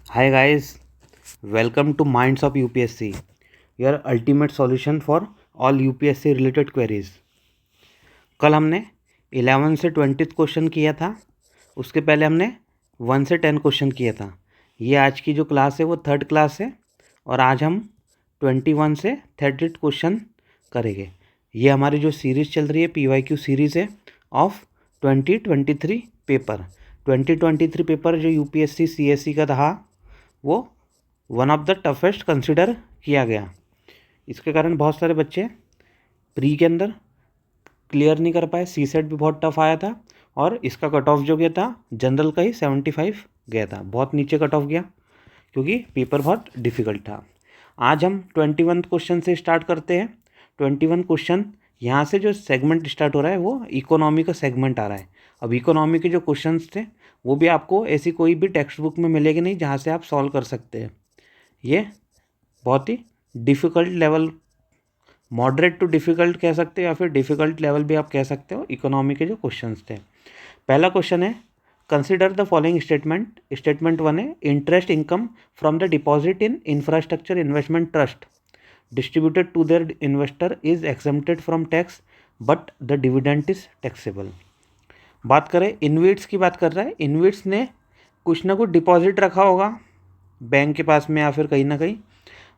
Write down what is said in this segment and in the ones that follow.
Hi guys, welcome to Minds of UPSC, your ultimate solution for all UPSC related queries. कल हमने 11 से 20 question किया था, उसके पहले हमने 1 से 10 क्वेश्चन किया था। ये आज की जो क्लास है वो थर्ड क्लास है और आज हम 21 से 30 क्वेश्चन करेंगे। ये हमारी जो सीरीज़ चल रही है PYQ सीरीज़ है ऑफ 2023 पेपर। 2023 पेपर जो UPSC CSE का रहा वो one of the toughest consider किया गया। इसके कारण बहुत सारे बच्चे प्री के अंदर क्लियर नहीं कर पाए। सी सेट भी बहुत टफ आया था और इसका कट ऑफ जो गया था जनरल का ही 75 गया था, बहुत नीचे कट ऑफ गया क्योंकि पेपर बहुत डिफ़िकल्ट था। आज हम 21 क्वेश्चन से स्टार्ट करते हैं। 21 क्वेश्चन यहाँ से जो सेगमेंट स्टार्ट हो रहा है वो इकोनॉमी का सेगमेंट आ रहा है। अब इकोनॉमी के जो क्वेश्चंस थे वो भी आपको ऐसी कोई भी टेक्स्ट बुक में मिलेगी नहीं जहाँ से आप सॉल्व कर सकते हैं। ये बहुत ही difficult level, moderate to difficult कह सकते हो या फिर डिफ़िकल्ट लेवल भी आप कह सकते हो, इकोनॉमी के जो क्वेश्चंस थे। पहला क्वेश्चन है, consider the following statement. Statement 1 है, interest income from the deposit in infrastructure investment trust distributed to their investor is exempted from tax but the dividend is taxable. बात करें इनविट्स की, बात कर रहा है इनविट्स ने कुछ ना कुछ डिपॉजिट रखा होगा बैंक के पास में या फिर कहीं ना कहीं,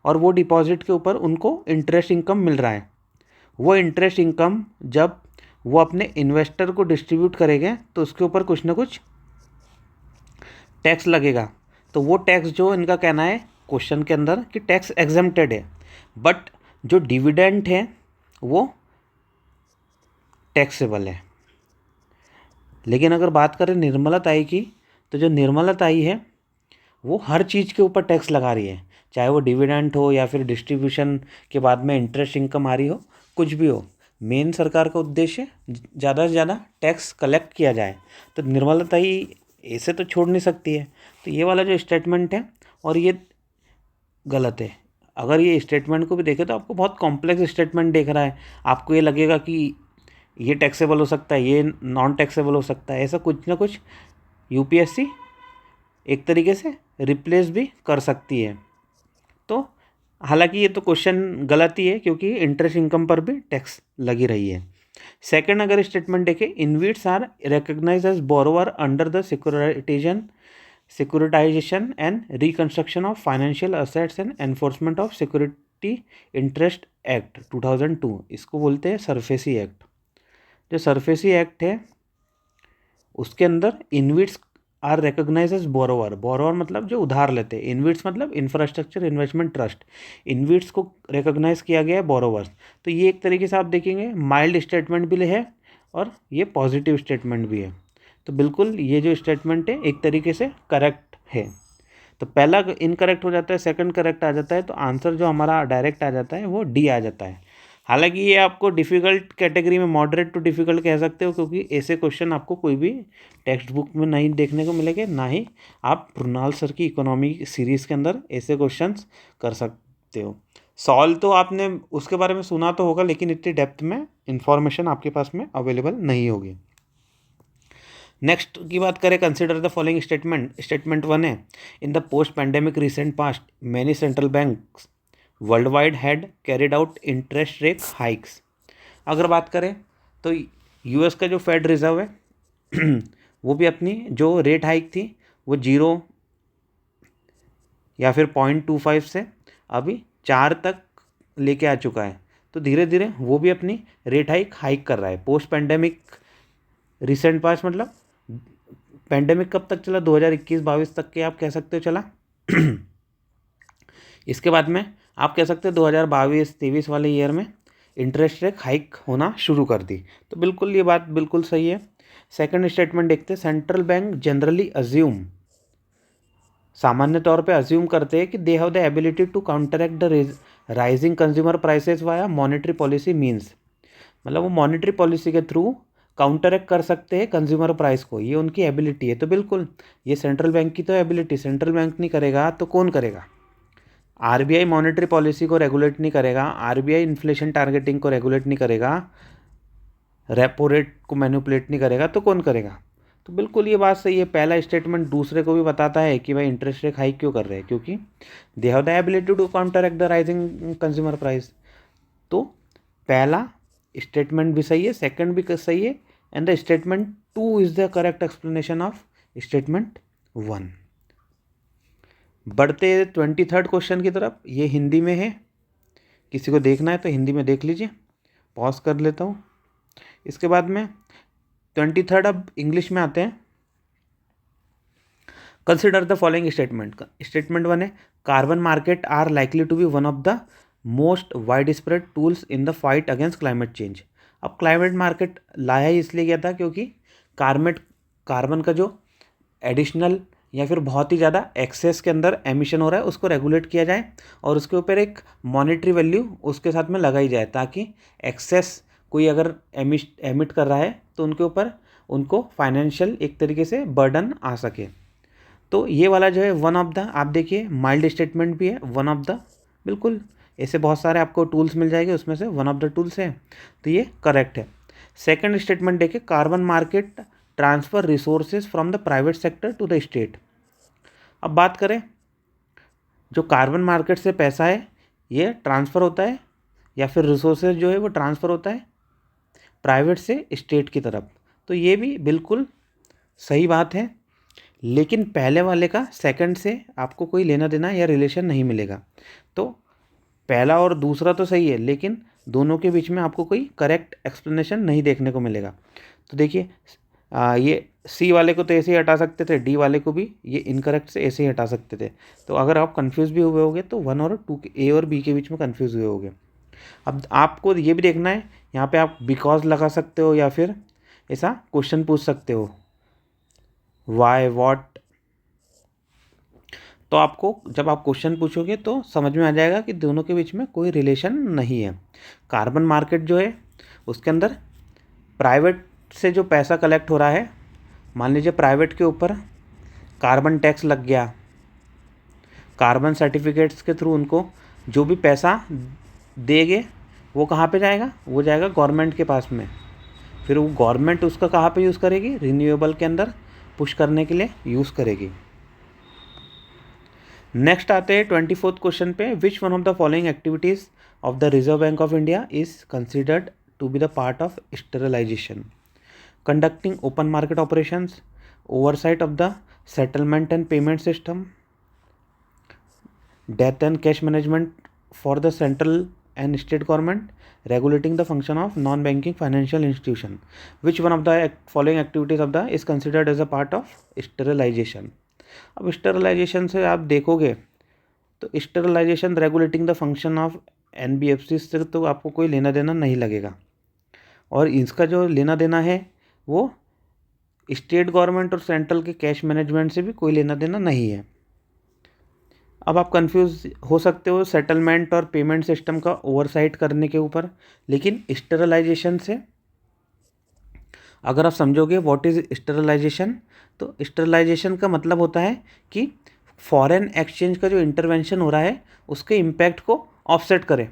और वो डिपॉजिट के ऊपर उनको इंटरेस्ट इनकम मिल रहा है। वो इंटरेस्ट इनकम जब वो अपने इन्वेस्टर को डिस्ट्रीब्यूट करेंगे तो उसके ऊपर कुछ ना कुछ टैक्स लगेगा। तो वो टैक्स जो इनका कहना है क्वेश्चन के अंदर कि टैक्स एग्जेम्प्टेड है, बट जो डिविडेंड है वो टैक्सेबल है। लेकिन अगर बात करें निर्मला ताई की, तो जो निर्मला ताई है वो हर चीज़ के ऊपर टैक्स लगा रही है, चाहे वो डिविडेंड हो या फिर डिस्ट्रीब्यूशन के बाद में इंटरेस्ट इनकम आ रही हो, कुछ भी हो। मेन सरकार का उद्देश्य ज़्यादा से ज़्यादा टैक्स कलेक्ट किया जाए, तो निर्मला ताई ऐसे तो छोड़ नहीं सकती है। तो ये वाला जो स्टेटमेंट है और ये गलत है। अगर ये स्टेटमेंट को भी देखें तो आपको बहुत कॉम्प्लेक्स स्टेटमेंट देख रहा है, आपको ये लगेगा कि ये टैक्सेबल हो सकता है, ये नॉन टैक्सेबल हो सकता है। ऐसा कुछ ना कुछ यूपीएससी एक तरीके से रिप्लेस भी कर सकती है। तो हालांकि ये तो क्वेश्चन गलत ही है क्योंकि इंटरेस्ट इनकम पर भी टैक्स लगी रही है। सेकंड अगर स्टेटमेंट देखें, InvITs are recognized as borrower under the securitization and reconstruction of financial assets and enforcement of security interest act 2002। इसको बोलते हैं सरफेसी एक्ट। जो सरफेसी एक्ट है उसके अंदर InvITs are recognize as borrower. Borrower मतलब जो उधार लेते हैं, इनविट्स मतलब इंफ्रास्ट्रक्चर इन्वेस्टमेंट ट्रस्ट, इनविट्स को रिकॉग्नाइज किया गया है बोरोवर्स। तो ये एक तरीके से आप देखेंगे माइल्ड स्टेटमेंट भी है और ये पॉजिटिव स्टेटमेंट भी है। तो बिल्कुल ये जो स्टेटमेंट है एक तरीके से करेक्ट है। तो पहला इनकरेक्ट हो जाता है, सेकंड करेक्ट आ जाता है, तो आंसर जो हमारा डायरेक्ट आ जाता है वो डी आ जाता है। हालांकि ये आपको डिफ़िकल्ट कैटेगरी में, मॉडरेट टू डिफ़िकल्ट कह सकते हो, क्योंकि ऐसे क्वेश्चन आपको कोई भी टेक्स्ट बुक में नहीं देखने को मिलेंगे, ना ही आप मृणाल सर की इकोनॉमी सीरीज़ के अंदर ऐसे क्वेश्चंस कर सकते हो। सॉल्व तो आपने उसके बारे में सुना तो होगा, लेकिन इतनी डेप्थ में इंफॉर्मेशन आपके पास में अवेलेबल नहीं होगी। नेक्स्ट की बात करें, consider the following statement. Statement 1 है, in the post pandemic recent past many central banks world wide had carried out interest rate hikes. अगर बात करें तो यूएस का जो फेड रिजर्व है वो भी अपनी जो रेट हाइक थी वो 0 या फिर 0.25 से अभी 4 तक लेके आ चुका है। तो धीरे धीरे वो भी अपनी रेट हाइक कर रहा है। पोस्ट पैंडेमिक रिसेंट पास्ट मतलब पैंडेमिक कब तक चला, 2021-22 तक के आप कह सकते हो चला। इसके बाद में आप कह सकते हो 2022-23 वाले ईयर में इंटरेस्ट रेट हाइक होना शुरू कर दी। तो बिल्कुल ये बात बिल्कुल सही है। सेकंड स्टेटमेंट देखते हैं, सेंट्रल बैंक जनरली अज्यूम, सामान्य तौर पे अज्यूम करते हैं कि they have the ability to counteract the rising consumer prices via monetary policy means, मतलब वो मॉनेटरी पॉलिसी के थ्रू काउंटरैक्ट कर सकते हैं कंज्यूमर प्राइस को, ये उनकी एबिलिटी है। तो बिल्कुल ये सेंट्रल बैंक की तो एबिलिटी, सेंट्रल बैंक नहीं करेगा तो कौन करेगा? आरबीआई मॉनेटरी पॉलिसी को रेगुलेट नहीं करेगा, आरबीआई इन्फ्लेशन टारगेटिंग को रेगुलेट नहीं करेगा, रेपो रेट को मैनिपुलेट नहीं करेगा, तो कौन करेगा? तो बिल्कुल ये बात सही है, पहला स्टेटमेंट दूसरे को भी बताता है कि भाई इंटरेस्ट रेट हाइक क्यों कर रहे हैं, क्योंकि they have the ability to counteract the rising consumer price. तो पहला स्टेटमेंट भी सही है, सेकंड भी सही है, and the statement 2 is the correct explanation of statement 1। बढ़ते 23rd क्वेश्चन की तरफ। ये हिंदी में है, किसी को देखना है तो हिंदी में देख लीजिए, पॉज कर लेता हूँ। इसके बाद में 23rd अब इंग्लिश में आते हैं। Consider the following statement. Statement 1 है, carbon market are likely to be one of the most wide spread tools in the fight against climate change. अब क्लाइमेट मार्केट लाया ही इसलिए गया था क्योंकि कार्बन का जो एडिशनल या फिर बहुत ही ज़्यादा एक्सेस के अंदर एमिशन हो रहा है उसको रेगुलेट किया जाए और उसके ऊपर एक मॉनेटरी वैल्यू उसके साथ में लगाई जाए, ताकि एक्सेस कोई अगर एमिट कर रहा है तो उनके ऊपर उनको फाइनेंशियल एक तरीके से बर्डन आ सके। तो ये वाला जो है वन ऑफ द, आप देखिए माइल्ड स्टेटमेंट भी है, वन ऑफ द, बिल्कुल ऐसे बहुत सारे आपको टूल्स मिल जाएंगे, उसमें से वन ऑफ द टूल्स है, तो ये करेक्ट है। सेकंड स्टेटमेंट देखिए, carbon market transfer resources from the private sector to the state. अब बात करें, जो कार्बन मार्केट से पैसा है ये ट्रांसफ़र होता है या फिर रिसोर्सेज जो है वो ट्रांसफ़र होता है प्राइवेट से स्टेट की तरफ, तो ये भी बिल्कुल सही बात है। लेकिन पहले वाले का सेकंड से आपको कोई लेना देना या रिलेशन नहीं मिलेगा। तो पहला और दूसरा तो सही है, लेकिन दोनों के बीच में आपको कोई करेक्ट एक्सप्लेनेशन नहीं देखने को मिलेगा। तो देखिए ये सी वाले को तो ऐसे ही हटा सकते थे, डी वाले को भी ये इनकरेक्ट से ऐसे ही हटा सकते थे। तो अगर आप कंफ्यूज भी हुए होगे तो 1 और 2 के, ए और बी के बीच में कंफ्यूज हुए होगे। अब आपको ये भी देखना है, यहाँ पे आप बिकॉज लगा सकते हो या फिर ऐसा क्वेश्चन पूछ सकते हो, वाई, व्हाट। तो आपको जब आप क्वेश्चन पूछोगे तो समझ में आ जाएगा कि दोनों के बीच में कोई रिलेशन नहीं है। कार्बन मार्केट जो है उसके अंदर प्राइवेट से जो पैसा कलेक्ट हो रहा है, मान लीजिए प्राइवेट के ऊपर कार्बन टैक्स लग गया, कार्बन सर्टिफिकेट्स के थ्रू उनको जो भी पैसा देंगे वो कहाँ पे जाएगा, वो जाएगा गवर्नमेंट के पास में। फिर वो गवर्नमेंट उसका कहाँ पे यूज़ करेगी, रिन्यूएबल के अंदर पुश करने के लिए यूज़ करेगी। नेक्स्ट आते हैं 24th क्वेश्चन पे, which one of the following activities of the Reserve Bank of India is considered to be the part of sterilization. Conducting open market operations, oversight of the settlement and payment system, debt and cash management for the central and state government, regulating the function of non-banking financial institution. Which one of the following activities of the is considered as a part of sterilization? अब sterilization से आप देखोगे तो sterilization regulating the function of NBFC से तो आपको कोई लेना देना नहीं लगेगा, और इसका जो लेना देना है वो स्टेट गवर्नमेंट और सेंट्रल के कैश मैनेजमेंट से भी कोई लेना देना नहीं है। अब आप कंफ्यूज हो सकते हो सेटलमेंट और पेमेंट सिस्टम का ओवरसाइट करने के ऊपर, लेकिन स्टेरिलाइजेशन से अगर आप समझोगे व्हाट इज़ स्टेरिलाइजेशन, तो स्टेरिलाइजेशन का मतलब होता है कि फॉरेन एक्सचेंज का जो इंटरवेंशन हो रहा है उसके इम्पैक्ट को ऑफसेट करे।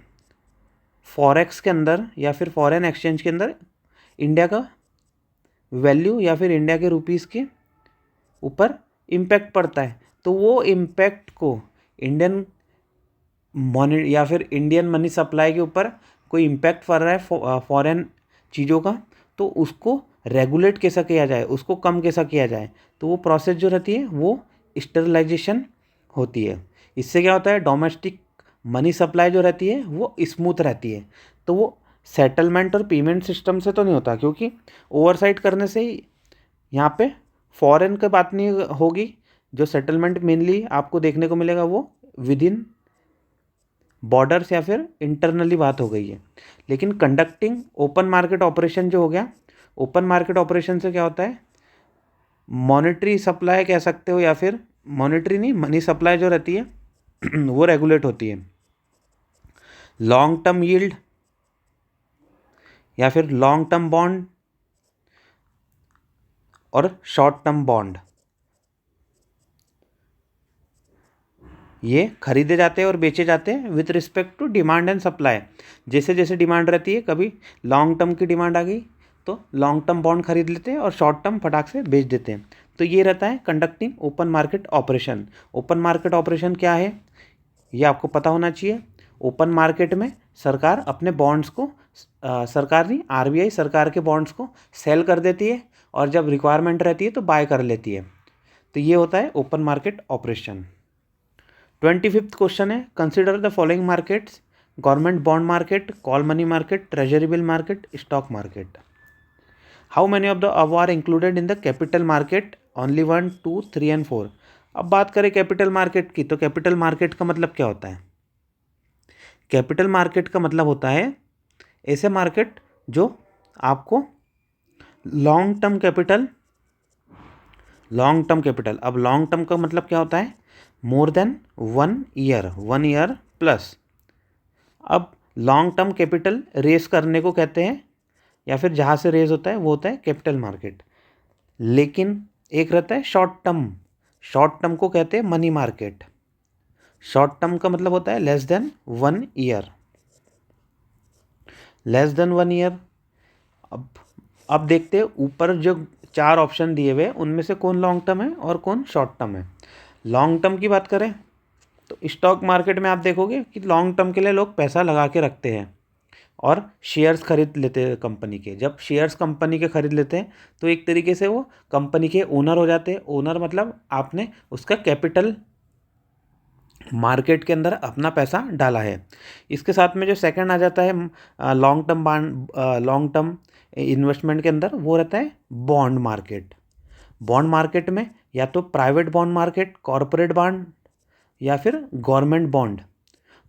फॉरेक्स के अंदर या फिर फॉरेन एक्सचेंज के अंदर इंडिया का वैल्यू या फिर इंडिया के रुपीज़ के ऊपर इम्पैक्ट पड़ता है, तो वो इम्पैक्ट को इंडियन मनी या फिर इंडियन मनी सप्लाई के ऊपर कोई इम्पैक्ट पड़ रहा है फॉरेन चीज़ों का, तो उसको रेगुलेट कैसा किया जाए, उसको कम कैसा किया जाए, तो वो प्रोसेस जो रहती है वो स्टेरिलाइजेशन होती है। इससे क्या होता है, डोमेस्टिक मनी सप्लाई जो रहती है वो स्मूथ रहती है। तो वो सेटलमेंट और पेमेंट सिस्टम से तो नहीं होता, क्योंकि ओवरसाइट करने से ही यहाँ पे फॉरेन की बात नहीं होगी। जो सेटलमेंट मेनली आपको देखने को मिलेगा वो विद इन बॉर्डर्स या फिर इंटरनली बात हो गई है। लेकिन कंडक्टिंग ओपन मार्केट ऑपरेशन जो हो गया, ओपन मार्केट ऑपरेशन से क्या होता है, मॉनेटरी सप्लाई कह सकते हो या फिर मॉनेटरी नहीं, मनी सप्लाई जो रहती है वो रेगुलेट होती है। लॉन्ग टर्म यील्ड या फिर लॉन्ग टर्म बॉन्ड और शॉर्ट टर्म बॉन्ड, ये खरीदे जाते हैं और बेचे जाते हैं with respect to demand and supply. जैसे जैसे डिमांड रहती है, कभी लॉन्ग टर्म की डिमांड आ गई तो लॉन्ग टर्म बॉन्ड खरीद लेते हैं और शॉर्ट टर्म फटाक से बेच देते हैं। तो ये रहता है conducting open market operation. Open market operation क्या है ये आपको पता होना चाहिए। ओपन मार्केट में सरकार अपने बॉन्ड्स को सरकार नहीं, आरबीआई सरकार के बॉन्ड्स को सेल कर देती है और जब रिक्वायरमेंट रहती है तो बाय कर लेती है। तो ये होता है open market operation. 25th question है, consider the following markets: government bond market, call money market, treasury bill market, stock market. How many of the above are included in the capital market? Only 1, 2, 3 and 4। अब बात करें capital market की, तो capital market का मतलब क्या होता है? कैपिटल मार्केट का मतलब होता है ऐसे मार्केट जो आपको लॉन्ग टर्म कैपिटल, अब लॉन्ग टर्म का मतलब क्या होता है? More than 1 year plus. अब लॉन्ग टर्म कैपिटल रेस करने को कहते हैं, या फिर जहाँ से रेज होता है वो होता है कैपिटल मार्केट। लेकिन एक रहता है शॉर्ट टर्म को कहते हैं मनी मार्केट। शॉर्ट टर्म का मतलब होता है लेस देन 1 ईयर। अब देखते हैं ऊपर जो 4 ऑप्शन दिए हुए उनमें से कौन लॉन्ग टर्म है और कौन शॉर्ट टर्म है। लॉन्ग टर्म की बात करें तो स्टॉक मार्केट में आप देखोगे कि लॉन्ग टर्म के लिए लोग पैसा लगा के रखते हैं और शेयर्स खरीद लेते हैं कंपनी के। जब शेयर्स कंपनी के खरीद लेते हैं तो एक तरीके से वो कंपनी के ओनर हो जाते हैं। ओनर मतलब आपने उसका कैपिटल मार्केट के अंदर अपना पैसा डाला है। इसके साथ में जो सेकंड आ जाता है लॉन्ग टर्म इन्वेस्टमेंट के अंदर, वो रहता है बॉन्ड मार्केट। बॉन्ड मार्केट में या तो private bond market, corporate bond या फिर गवर्नमेंट बॉन्ड,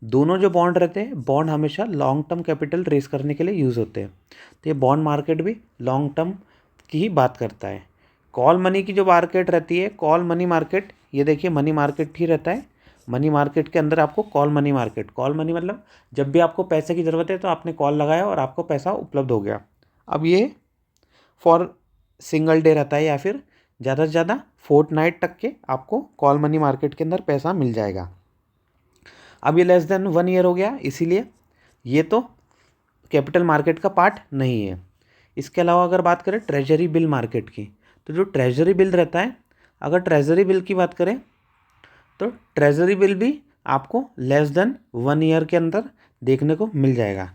दोनों जो बॉन्ड रहते हैं, बॉन्ड हमेशा लॉन्ग टर्म कैपिटल रेस करने के लिए यूज़ होते हैं। तो ये बॉन्ड मार्केट भी लॉन्ग टर्म की ही बात करता है। कॉल मनी की जो मार्केट रहती है, कॉल मनी मार्केट, ये देखिए मनी मार्केट ही रहता है। मनी मार्केट के अंदर आपको कॉल मनी मतलब जब भी आपको पैसे की ज़रूरत है तो आपने कॉल लगाया और आपको पैसा उपलब्ध हो गया। अब ये फॉर सिंगल डे रहता है या फिर ज़्यादा से ज़्यादा फोर्टनाइट तक के आपको कॉल मनी मार्केट के अंदर पैसा मिल जाएगा। अब ये लेस देन 1 ईयर हो गया, इसीलिए ये तो कैपिटल मार्केट का पार्ट नहीं है। इसके अलावा अगर बात करें ट्रेजरी बिल मार्केट की, तो जो ट्रेजरी बिल रहता है, अगर ट्रेजरी बिल की बात करें तो ट्रेजरी बिल भी आपको लेस देन 1 ईयर के अंदर देखने को मिल जाएगा।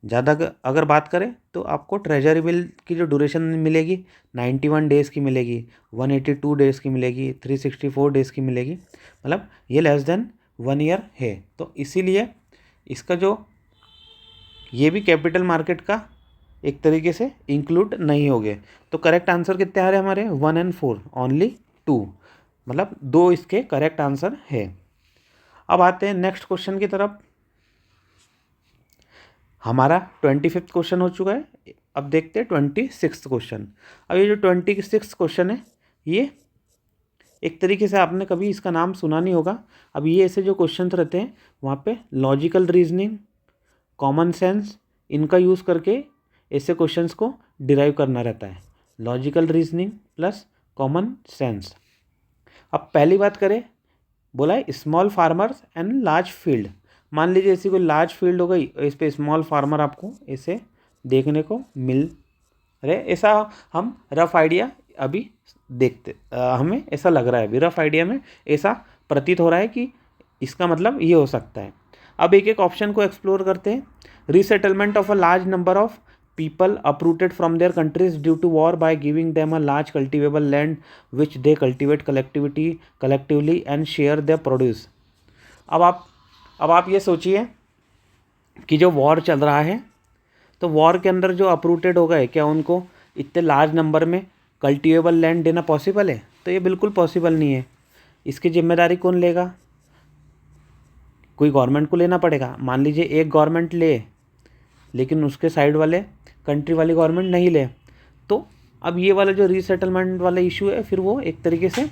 ज़्यादा अगर बात करें तो आपको ट्रेजरी बिल की जो ड्यूरेशन मिलेगी 91 डेज़ की मिलेगी, 182 डेज़ की मिलेगी, 364 डेज़ की मिलेगी। मतलब ये लेस देन 1 ईयर है। तो इसीलिए इसका जो ये भी कैपिटल मार्केट का एक तरीके से इंक्लूड नहीं हो गए। तो करेक्ट आंसर कितने आ रहे हैं हमारे? 1 एंड 4, ओनली 2, मतलब 2 इसके करेक्ट आंसर है। अब आते हैं नेक्स्ट क्वेश्चन की तरफ। हमारा 25th क्वेश्चन हो चुका है। अब देखते हैं 26th क्वेश्चन। अब ये जो 26th क्वेश्चन है, ये एक तरीके से आपने कभी इसका नाम सुना नहीं होगा। अब ये ऐसे जो क्वेश्चन रहते हैं वहाँ पे लॉजिकल रीजनिंग, कॉमन सेंस, इनका यूज़ करके ऐसे क्वेश्चंस को डिराइव करना रहता है। Logical reasoning plus common sense. अब पहली बात करें, बोला है small farmers and large field. मान लीजिए ऐसी कोई लार्ज फील्ड हो गई, इस पे स्मॉल फार्मर आपको ऐसे देखने को मिल रहे। ऐसा हम रफ आइडिया अभी देखते, हमें ऐसा लग रहा है, अभी रफ आइडिया में ऐसा प्रतीत हो रहा है कि इसका मतलब ये हो सकता है। अब एक एक ऑप्शन को एक्सप्लोर करते हैं। Resettlement of a large number of people uprooted from their countries due to war by giving them a large cultivable land which they cultivate collectively and share their produce। अब आप ये सोचिए कि जो war चल रहा है, तो वॉर के अंदर जो अपरूटेड हो गए, क्या उनको इतने लार्ज नंबर में कल्टिवेबल लैंड देना पॉसिबल है? तो ये बिल्कुल पॉसिबल नहीं है। इसकी जिम्मेदारी कौन लेगा? कोई गवर्नमेंट को लेना पड़ेगा। मान लीजिए एक गवर्नमेंट ले, लेकिन उसके साइड वाले कंट्री वाली गवर्नमेंट नहीं ले, तो अब ये वाला जो रीसेटलमेंट वाला इशू है, फिर वो एक तरीके से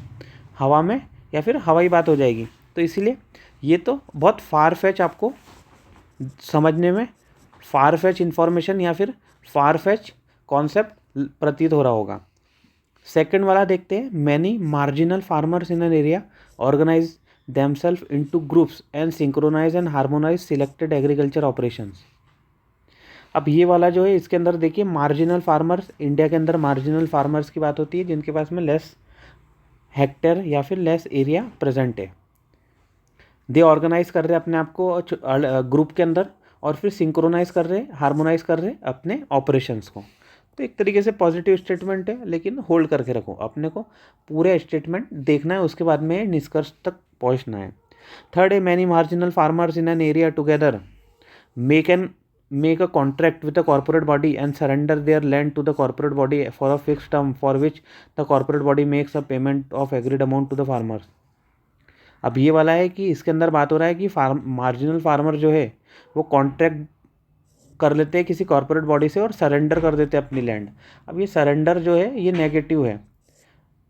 हवा में या फिर हवाई बात हो जाएगी। तो इसीलिए ये तो बहुत फार फैच, आपको समझने में फार फैच इन्फॉर्मेशन या फिर फार फैच कॉन्सेप्ट प्रतीत हो रहा होगा। सेकंड वाला देखते हैं। Many marginal farmers in an area organize themselves into groups and synchronize and harmonize selected agriculture operations। अब ये वाला जो है इसके अंदर देखिए मार्जिनल फार्मर्स, इंडिया के अंदर मार्जिनल फार्मर्स की बात होती है जिनके पास में लेस हेक्टेयर या फिर लेस एरिया प्रेजेंट है। दे ऑर्गेनाइज कर रहे हैं अपने आप को ग्रुप के अंदर और फिर सिंक्रोनाइज कर रहे हैं, हार्मोनाइज कर रहे हैं अपने ऑपरेशंस को। तो एक तरीके से पॉजिटिव स्टेटमेंट है, लेकिन होल्ड करके रखो, अपने को पूरे स्टेटमेंट देखना है, उसके बाद में निष्कर्ष तक पहुंचना है। थर्ड है many marginal farmers in an area together make a contract with a corporate body and surrender their land to the corporate body for a fixed term for which the corporate body makes a payment of agreed amount to the farmers। अब ये वाला है कि इसके अंदर बात हो रहा है कि मार्जिनल फार्मर जो है वो कॉन्ट्रैक्ट कर लेते हैं किसी कॉर्पोरेट बॉडी से और सरेंडर कर देते हैं अपनी लैंड। अब ये सरेंडर जो है ये नेगेटिव है।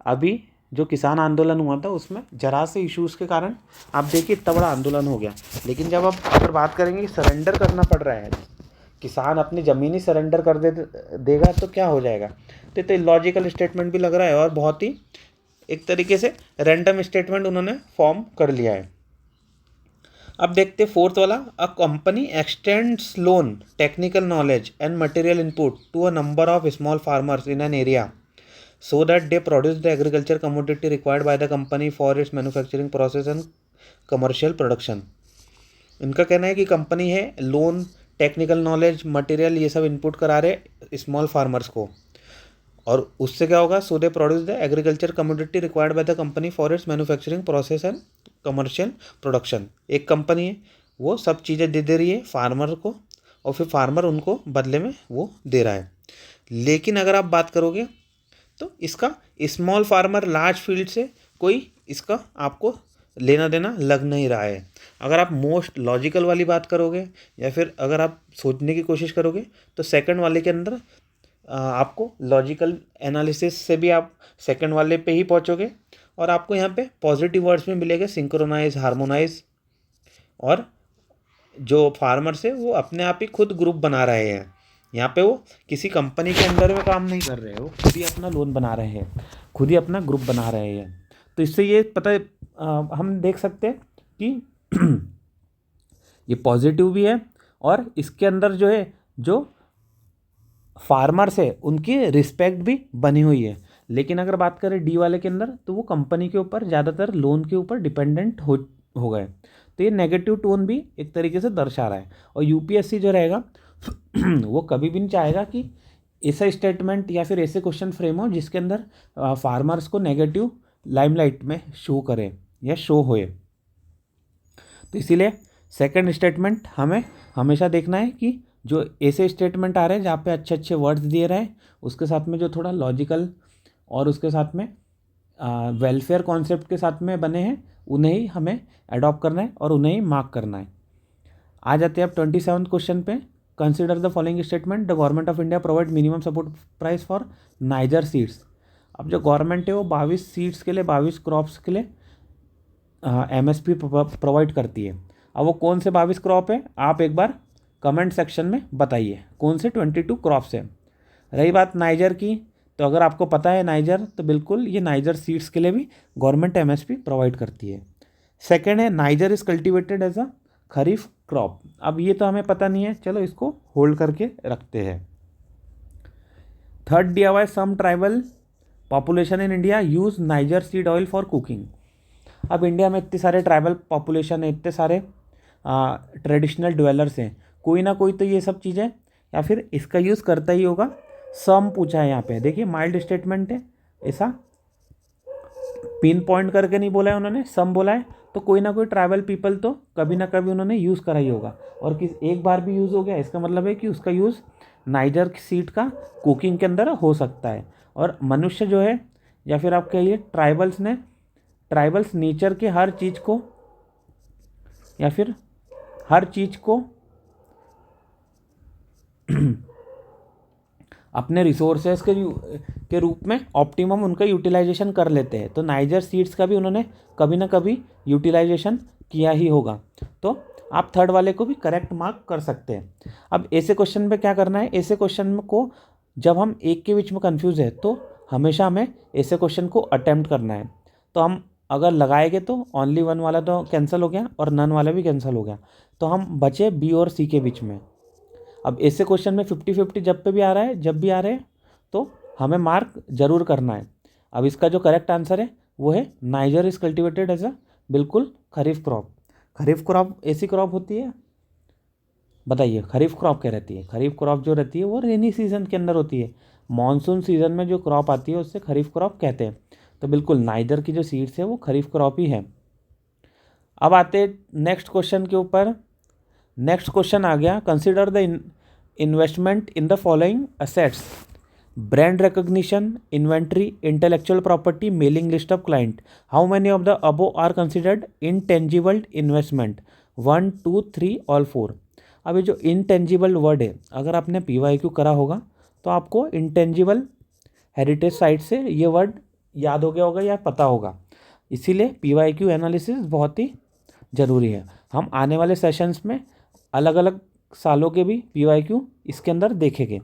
अभी जो किसान आंदोलन हुआ था उसमें जरा से इश्यूज़ के कारण आप देखिए इतना बड़ा आंदोलन हो गया, लेकिन जब आप अगर बात करेंगे कि सरेंडर करना पड़ रहा है, किसान अपनी ज़मीन ही सरेंडर कर देगा तो क्या हो जाएगा। तो लॉजिकल स्टेटमेंट भी लग रहा है और बहुत ही एक तरीके से रैंडम स्टेटमेंट उन्होंने फॉर्म कर लिया है। अब देखते फोर्थ वाला, a company extends loan technical knowledge and material input to a number of small farmers in an area so that they produce the agriculture commodity required by the company for its manufacturing process and commercial production। इनका कहना है कि company है loan, technical knowledge, material ये सब input करा रहे small farmers को, और उससे क्या होगा, so they produce the agriculture commodity required by the company for its manufacturing process and commercial production. एक कंपनी है वो सब चीज़ें दे रही है फार्मर को और फिर फार्मर उनको बदले में वो दे रहा है। लेकिन अगर आप बात करोगे तो इसका स्मॉल फार्मर लार्ज फील्ड से कोई इसका आपको लेना देना लग नहीं रहा है। अगर आप मोस्ट लॉजिकल वाली बात करोगे या फिर अगर आप सोचने की कोशिश करोगे तो सेकंड वाले के अंदर आपको लॉजिकल एनालिसिस से भी आप सेकंड वाले पे ही पहुंचोगे और आपको यहाँ पे पॉजिटिव वर्ड्स में मिलेगा सिंक्रोनाइज, हार्मोनाइज, और जो फार्मर्स है वो अपने आप ही खुद ग्रुप बना रहे हैं। यहाँ पे वो किसी कंपनी के अंदर में काम नहीं कर रहे हैं, वो खुद ही अपना लोन बना रहे हैं, खुद ही अपना ग्रुप बना रहे हैं। तो इससे ये पता है हम देख सकते हैं कि ये पॉजिटिव भी है और इसके अंदर जो है जो फार्मर्स है उनकी रिस्पेक्ट भी बनी हुई है। लेकिन अगर बात करें डी वाले के अंदर तो वो कंपनी के ऊपर ज़्यादातर लोन के ऊपर डिपेंडेंट हो गए। तो ये नेगेटिव टोन भी एक तरीके से दर्शा रहा है। और यूपीएससी जो रहेगा वो कभी भी नहीं चाहेगा कि ऐसा स्टेटमेंट या फिर ऐसे क्वेश्चन फ्रेम हो जिसके अंदर फार्मर्स को नेगेटिव लाइमलाइट में शो करे या शो होए। तो इसीलिए सेकंड स्टेटमेंट हमें हमेशा देखना है कि जो ऐसे स्टेटमेंट आ रहे हैं जहाँ पे अच्छे अच्छे वर्ड्स दिए रहे हैं, उसके साथ में जो थोड़ा लॉजिकल और उसके साथ में वेलफेयर कॉन्सेप्ट के साथ में बने हैं, उन्हें ही हमें अडॉप्ट करना है और उन्हें ही मार्क करना है। आ जाते हैं अब 27 क्वेश्चन पे। Consider the following statement, the government of India provide minimum support price for niger seeds. अब जो गवर्नमेंट है वो 22 सीड्स के लिए, 22 क्रॉप्स के लिए एमएसपी प्रोवाइड करती है। अब वो कौन से 22 क्रॉप है आप एक बार कमेंट सेक्शन में बताइए, कौन से 22 क्रॉप्स है। रही बात नाइजर की, तो अगर आपको पता है नाइजर, तो बिल्कुल ये नाइजर सीड्स के लिए भी गवर्नमेंट एमएसपी प्रोवाइड करती है। सेकेंड है niger is cultivated as a kharif crop. अब ये तो हमें पता नहीं है, चलो इसको होल्ड करके रखते हैं। थर्ड दिया हुआ है, some tribal population in India use niger seed oil for cooking. अब इंडिया में इतने सारे ट्राइबल पॉपुलेशन है, इतने सारे ट्रेडिशनल ड्वेलर्स हैं, कोई ना कोई तो ये सब चीज़ें या फिर इसका यूज़ करता ही होगा। सम पूछा है यहाँ पे, देखिए माइल्ड स्टेटमेंट है, ऐसा पिन पॉइंट करके नहीं बोला है उन्होंने, सम बोला है, तो कोई ना कोई ट्राइबल पीपल तो कभी ना कभी उन्होंने यूज़ करा ही होगा। और किस एक बार भी यूज़ हो गया इसका मतलब है कि उसका यूज़ नाइजर सीड का कुकिंग के अंदर हो सकता है। और मनुष्य जो है या फिर आप कहिए ट्राइबल्स नेचर के हर चीज़ को या फिर हर चीज़ को अपने रिसोर्सेज के रूप में ऑप्टिमम उनका यूटिलाइजेशन कर लेते हैं। तो नाइजर सीड्स का भी उन्होंने कभी ना कभी यूटिलाइजेशन किया ही होगा। तो आप थर्ड वाले को भी करेक्ट मार्क कर सकते हैं। अब ऐसे क्वेश्चन पे क्या करना है, ऐसे क्वेश्चन को जब हम एक के बीच में कंफ्यूज है तो हमेशा हमें ऐसे क्वेश्चन को अटेम्प्ट करना है। तो हम अगर लगाएंगे तो ओनली वन वाला तो कैंसिल हो गया और नन वाला भी कैंसिल हो गया, तो हम बचे बी और सी के बीच में। अब ऐसे क्वेश्चन में 50-50 जब पे भी आ रहा है, जब भी आ रहे हैं तो हमें मार्क जरूर करना है। अब इसका जो करेक्ट आंसर है वो है niger is cultivated as a, बिल्कुल खरीफ क्रॉप। खरीफ क्रॉप ऐसी क्रॉप होती है, बताइए खरीफ क्रॉप क्या रहती है? खरीफ क्रॉप जो रहती है वो रेनी सीजन के अंदर होती है। मानसून सीजन में जो क्रॉप आती है उससे खरीफ क्रॉप कहते हैं। तो बिल्कुल नाइजर की जो सीड्स है वो खरीफ क्रॉप ही है। अब आते नेक्स्ट क्वेश्चन के ऊपर। नेक्स्ट क्वेश्चन आ गया, consider the investment in the following assets: brand recognition, inventory, intellectual property, mailing list of client. How many of the above are considered intangible investment? 1, 2, 3 all 4। अब ये जो इनटेंजिबल वर्ड है, अगर आपने PYQ करा होगा तो आपको इंटेंजिबल हेरिटेज साइट से ये वर्ड याद हो गया होगा या पता होगा। इसीलिए PYQ एनालिसिस बहुत ही ज़रूरी है। हम आने वाले सेशंस में अलग अलग सालों के भी PYQ इसके अंदर देखेंगे।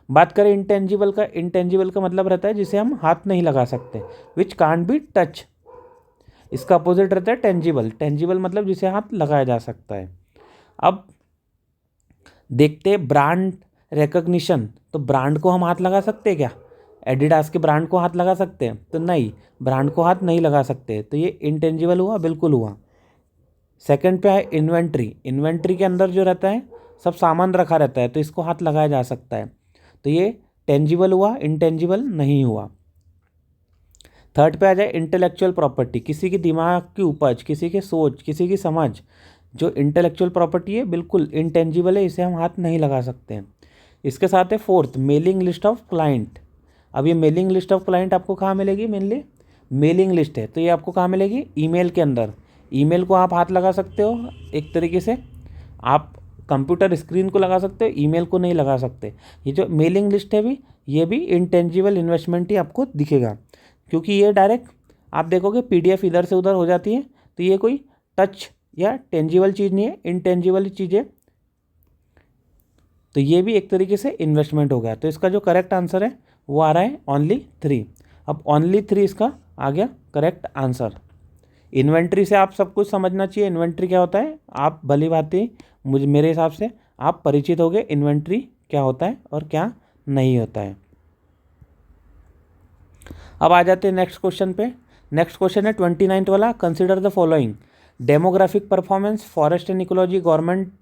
बात करें इंटेंजिबल का, इंटेंजिबल का मतलब रहता है जिसे हम हाथ नहीं लगा सकते, विच कांट बी टच। इसका अपोजिट रहता है टेंजिबल। टेंजिबल मतलब जिसे हाथ लगाया जा सकता है। अब देखते हैं ब्रांड रिकॉग्निशन, तो ब्रांड को हम हाथ लगा सकते हैं क्या? एडिडास के ब्रांड को हाथ लगा सकते हैं? तो नहीं, ब्रांड को हाथ नहीं लगा सकते। तो ये इंटेंजिबल हुआ, बिल्कुल हुआ। सेकंड पे है इन्वेंट्री। इन्वेंट्री के अंदर जो रहता है सब सामान रखा रहता है, तो इसको हाथ लगाया जा सकता है। तो ये टेंजिबल हुआ, इंटेंजिबल नहीं हुआ। थर्ड पे आ जाए इंटेलेक्चुअल प्रॉपर्टी। किसी की दिमाग की उपज, किसी की सोच, किसी की समझ, जो इंटेलेक्चुअल प्रॉपर्टी है बिल्कुल इंटेंजिबल है, इसे हम हाथ नहीं लगा सकते हैं। इसके साथ है fourth mailing list of client. अब ये मेलिंग लिस्ट ऑफ क्लाइंट आपको कहाँ मिलेगी? मेनली मेलिंग लिस्ट है तो ये आपको कहाँ मिलेगी? ईमेल के अंदर। ईमेल को आप हाथ लगा सकते हो एक तरीके से, आप कंप्यूटर स्क्रीन को लगा सकते हो, ईमेल को नहीं लगा सकते। ये जो मेलिंग लिस्ट है भी, ये भी इंटेंजिबल इन्वेस्टमेंट ही आपको दिखेगा, क्योंकि ये डायरेक्ट आप देखोगे PDF इधर से उधर हो जाती है, तो ये कोई टच या टेंजिबल चीज़ नहीं है, इंटेंजिबल चीज़ है। तो ये भी एक तरीके से इन्वेस्टमेंट हो गया। तो इसका जो करेक्ट आंसर है वो आ रहा है ओनली 3। अब ओनली 3 इसका आ गया करेक्ट आंसर। इन्वेंट्री से आप सब कुछ समझना चाहिए। इन्वेंट्री क्या होता है आप भली भांति, मुझे मेरे हिसाब से आप परिचित हो गए इन्वेंट्री क्या होता है और क्या नहीं होता है। अब आ जाते हैं नेक्स्ट क्वेश्चन पे। नेक्स्ट क्वेश्चन है 29th वाला, consider the following: demographic performance, forest and ecology, government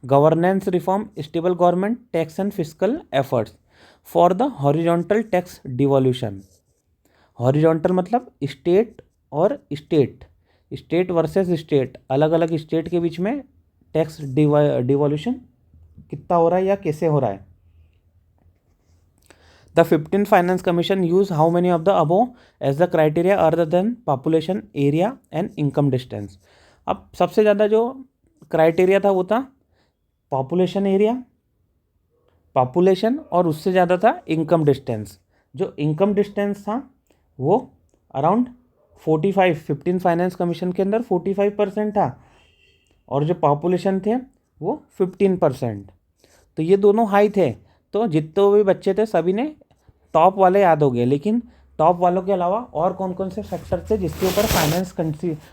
governance reform, stable government, tax and fiscal efforts for the horizontal tax devolution. Horizontal मतलब स्टेट और स्टेट, स्टेट वर्सेस स्टेट, अलग अलग state के बीच में tax devolution कितना हो रहा है या कैसे हो रहा है। The 15th finance commission use how many of the above as the criteria other than population, area and income distance. अब सबसे ज़्यादा जो क्राइटेरिया था वो था पॉपुलेशन, एरिया, पॉपुलेशन, और उससे ज़्यादा था इनकम डिस्टेंस। जो इनकम डिस्टेंस था वो अराउंड 45, 15 फाइनेंस कमीशन के अंदर 45% था, और जो पॉपुलेशन थे वो 15%। तो ये दोनों हाई थे। तो जितने भी बच्चे थे सभी ने टॉप वाले याद हो गए, लेकिन टॉप वालों के अलावा और कौन कौन से फैक्टर थे जिसके ऊपर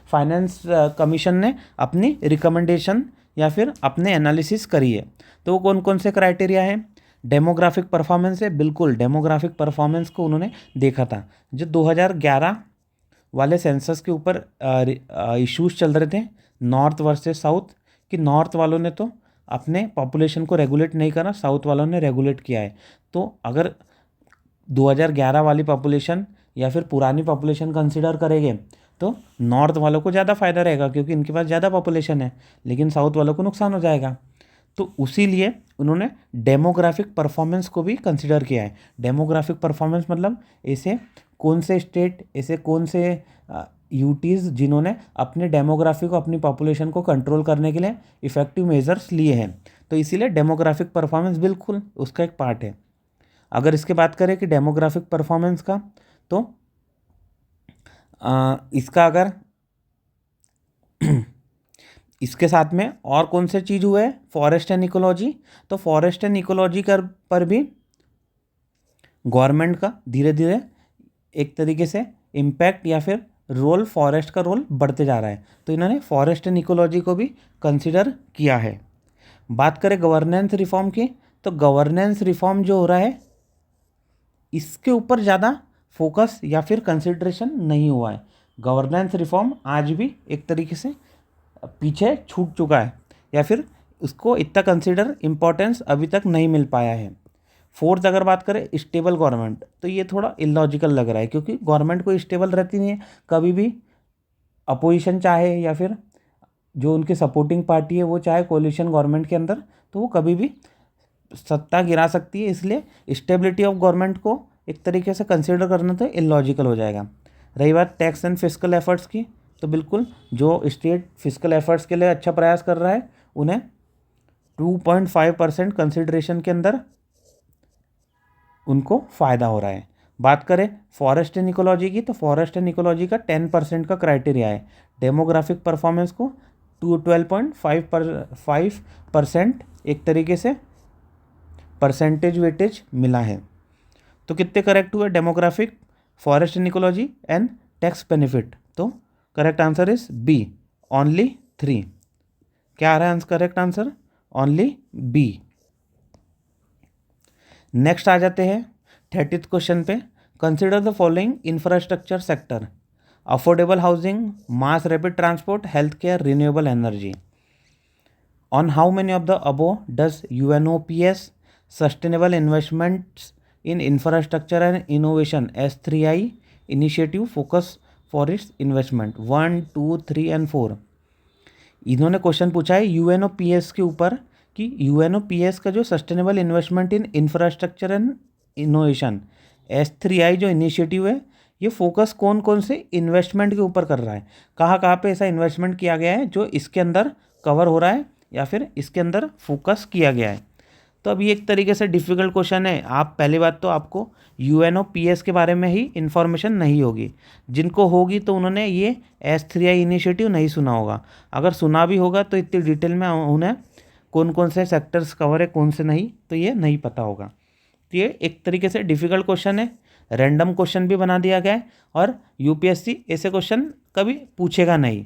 फाइनेंस कमीशन ने अपनी रिकमेंडेशन या फिर अपने एनालिसिस करी है? तो वो कौन कौन से क्राइटेरिया हैं? डेमोग्राफिक परफॉर्मेंस है, बिल्कुल डेमोग्राफिक परफॉर्मेंस को उन्होंने देखा था। जो 2011 वाले सेंसस के ऊपर इश्यूज चल रहे थे नॉर्थ वर्सेस साउथ, कि नॉर्थ वालों ने तो अपने पॉपुलेशन को रेगुलेट नहीं करा, साउथ वालों ने रेगुलेट किया है। तो अगर 2011 वाली पॉपुलेशन या फिर पुरानी पॉपुलेशन कंसिडर करेंगे तो नॉर्थ वालों को ज़्यादा फ़ायदा रहेगा, क्योंकि इनके पास ज़्यादा पॉपुलेशन है, लेकिन साउथ वालों को नुकसान हो जाएगा। तो उसी लिए उन्होंने डेमोग्राफिक परफॉर्मेंस को भी कंसिडर किया है। डेमोग्राफिक परफॉर्मेंस मतलब ऐसे कौन से स्टेट, ऐसे कौन से यूटीज़ जिन्होंने अपने डेमोग्राफी को, अपनी पॉपुलेशन को कंट्रोल करने के लिए इफ़ेक्टिव मेजर्स लिए हैं। तो इसीलिए डेमोग्राफिक परफॉर्मेंस बिल्कुल उसका एक पार्ट है। अगर इसके बात करें कि डेमोग्राफिक परफॉर्मेंस का, तो इसका अगर इसके साथ में और कौन से चीज़ हुए? Forest and ecology. तो फॉरेस्ट एंड इकोलॉजी कर पर भी गवर्नमेंट का धीरे धीरे एक तरीके से इम्पैक्ट या फिर रोल, फॉरेस्ट का रोल बढ़ते जा रहा है। तो इन्होंने फॉरेस्ट एंड इकोलॉजी को भी कंसिडर किया है। बात करें गवर्नेंस रिफॉर्म की, तो गवर्नेंस रिफॉर्म जो हो रहा है इसके ऊपर ज़्यादा फोकस या फिर कंसिड्रेशन नहीं हुआ है। गवर्नेंस रिफॉर्म आज भी एक तरीके से पीछे छूट चुका है, या फिर उसको इतना कंसिडर इम्पोर्टेंस अभी तक नहीं मिल पाया है। फोर्थ अगर बात करें स्टेबल गवर्नमेंट, तो ये थोड़ा इलॉजिकल लग रहा है, क्योंकि गवर्नमेंट कोई स्टेबल रहती नहीं है। कभी भी अपोजिशन चाहे या फिर जो उनकी सपोर्टिंग पार्टी है वो चाहे कोलिशन गवर्नमेंट के अंदर, तो वो कभी भी सत्ता गिरा सकती है। इसलिए स्टेबिलिटी ऑफ गवर्नमेंट को एक तरीके से कंसिडर करना तो इलॉजिकल हो जाएगा। रही बात टैक्स एंड फिस्कल एफर्ट्स की, तो बिल्कुल जो स्टेट फिस्कल एफर्ट्स के लिए अच्छा प्रयास कर रहा है उन्हें 2.5% कंसिडरेशन के अंदर उनको फ़ायदा हो रहा है। बात करें फॉरेस्ट एंड इकोलॉजी की, तो फॉरेस्ट एंड इकोलॉजी का 10% का क्राइटेरिया है। डेमोग्राफिक परफॉर्मेंस को 12.5% एक तरीके से परसेंटेज वेटेज मिला है। तो कितने करेक्ट हुए? Demographic, forest and ecology and tax benefit. तो correct answer is B, only 3। क्या आ रहा है correct answer? Only B. Next आ जाते हैं 30th क्वेश्चन पे। Consider the following infrastructure sector: affordable housing, mass rapid transport, health care, renewable energy. On how many of the above does UNOPS sustainable investments in infrastructure and innovation S3I initiative focus for its investment? 1, 2, 3 and 4। इन्होंने question पूछा है UNOPS के ऊपर कि UNOPS का जो sustainable investment in infrastructure and innovation S3I जो initiative है, ये फोकस कौन कौन से इन्वेस्टमेंट के ऊपर कर रहा है, कहाँ कहाँ पे ऐसा इन्वेस्टमेंट किया गया है जो इसके अंदर कवर हो रहा है या फिर इसके अंदर फोकस किया गया है। तो अब ये एक तरीके से डिफ़िकल्ट क्वेश्चन है। आप पहली बात तो आपको UNOPS के बारे में ही इन्फॉर्मेशन नहीं होगी, जिनको होगी तो उन्होंने ये S3I इनिशिएटिव नहीं सुना होगा। अगर सुना भी होगा तो इतनी डिटेल में उन्हें कौन कौन से सेक्टर्स कवर है कौन से नहीं, तो ये नहीं पता होगा। तो ये एक तरीके से डिफ़िकल्ट क्वेश्चन है, रैंडम क्वेश्चन भी बना दिया गया है, और UPSC ऐसे क्वेश्चन कभी पूछेगा नहीं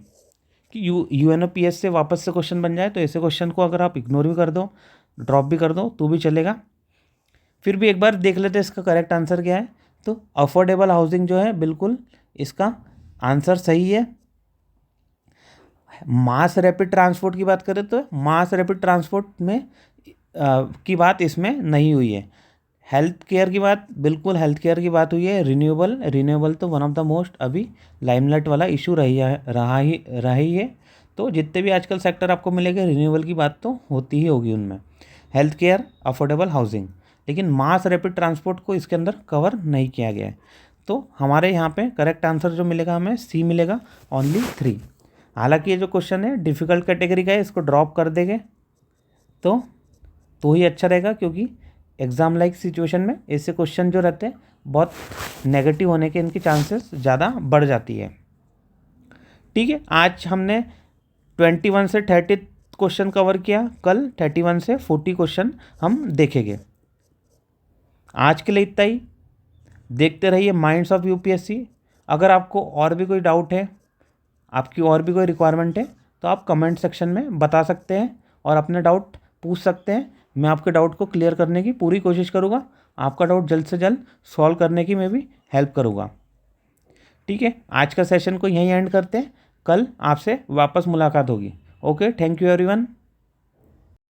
कि UNOPS से वापस से क्वेश्चन बन जाए। तो ऐसे क्वेश्चन को अगर आप इग्नोर भी कर दो, ड्रॉप भी कर दो, तो भी चलेगा। फिर भी एक बार देख लेते हैं इसका करेक्ट आंसर क्या है। तो अफोर्डेबल हाउसिंग जो है बिल्कुल इसका आंसर सही है। मास रैपिड ट्रांसपोर्ट की बात करें तो मास रैपिड ट्रांसपोर्ट में की बात इसमें नहीं हुई है। हेल्थ केयर की बात, बिल्कुल हेल्थ केयर की बात हुई है। रिन्यूएबल तो वन ऑफ द मोस्ट अभी लाइमलाइट वाला इशू रहा ही है। तो जितने भी आजकल सेक्टर आपको मिलेंगे रिन्यूएबल की बात तो होती ही होगी उनमें। हेल्थ केयर, अफोर्डेबल हाउसिंग, लेकिन मास रैपिड ट्रांसपोर्ट को इसके अंदर कवर नहीं किया गया है। तो हमारे यहाँ पे करेक्ट आंसर जो मिलेगा हमें सी मिलेगा, ओनली 3। हालांकि ये जो क्वेश्चन है डिफ़िकल्ट कैटेगरी का है, इसको ड्रॉप कर देंगे तो ही अच्छा रहेगा, क्योंकि एग्ज़ाम लाइक सिचुएशन में ऐसे क्वेश्चन जो रहते हैं बहुत नेगेटिव होने के इनकी चांसेस ज़्यादा बढ़ जाती है। ठीक है, आज हमने 21 से 30 क्वेश्चन कवर किया, कल 31 से 40 क्वेश्चन हम देखेंगे। आज के लिए इतना ही। देखते रहिए माइंड्स ऑफ UPSC। अगर आपको और भी कोई डाउट है, आपकी और भी कोई रिक्वायरमेंट है, तो आप कमेंट सेक्शन में बता सकते हैं और अपने डाउट पूछ सकते हैं। मैं आपके डाउट को क्लियर करने की पूरी कोशिश करूँगा, आपका डाउट जल्द से जल्द सॉल्व करने की मैं भी हेल्प करूँगा। ठीक है, आज का सेशन को यहीं एंड करते हैं, कल आपसे वापस मुलाकात होगी। Okay, thank you everyone.